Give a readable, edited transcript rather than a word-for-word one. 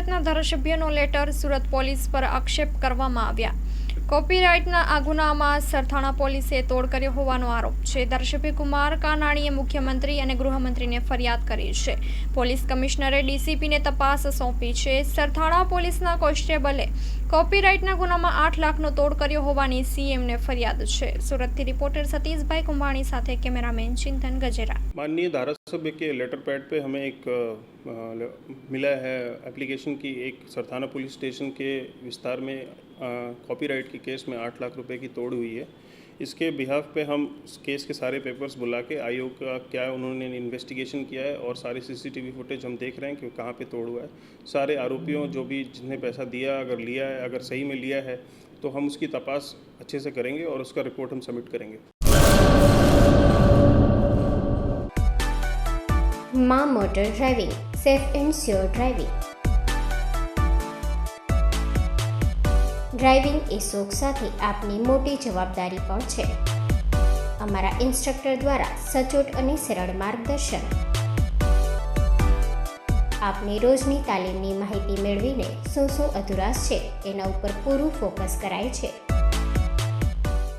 પંચાયતના ધારાસભ્યનો letter Surat police પર આક્ષેપ કરવામાં આવ્યા। કોપીરાઇટના આ ગુનામાં સરથાણા પોલીસે તોડ કર્યો હોવાનો આરોપ છે। ધારાસભ્ય કુમાર કાનાણીએ મુખ્યમંત્રી અને ગૃહમંત્રીને ફરિયાદ કરી છે। પોલીસ કમિશનરે ડીસીપીને તપાસ સોંપી છે। સરથાણા પોલીસના કોન્સ્ટેબલે કોપીરાઇટના ગુનામાં 8 લાખનો તોડ કર્યો હોવાની સીએમને ફરિયાદ છે। સુરતથી રિपोर्टर सतीशभाई कुंभाणी साथे कैमरामैन चिंतन गजेरा। माननीय धारासभ्य के लेटर पैड पे हमें एक मिला है एप्लीकेशन की एक सरथाना पुलिस स्टेशन के विस्तार में कॉपीराइट के केस में 8 लाख रुपए की तोड़ हुई है। इसके बिहाफ पे हम केस के सारे पेपर्स बुला के आयोग का क्या उन्होंने इन्वेस्टिगेशन किया है और सारे सीसीटीवी फुटेज हम देख रहे हैं कि कहाँ पे तोड़ हुआ है। सारे आरोपियों जो भी जिसने पैसा दिया अगर लिया है अगर सही में लिया है तो हम उसकी तपास अच्छे से करेंगे और उसका रिपोर्ट हम सबमिट करेंगे। माँ motor driving, safe and sure driving. Driving એ શોખ સાથે આપની મોટી જવાબદારી પણ છે। અમારા ઇન્સ્ટ્રક્ટર દ્વારા સચોટ અને સરળ માર્ગદર્શન આપની રોજની તાલીમની માહિતી મેળવીને શું અધુરાશ છે તેના ઉપર પૂરું ફોકસ કરાય છે।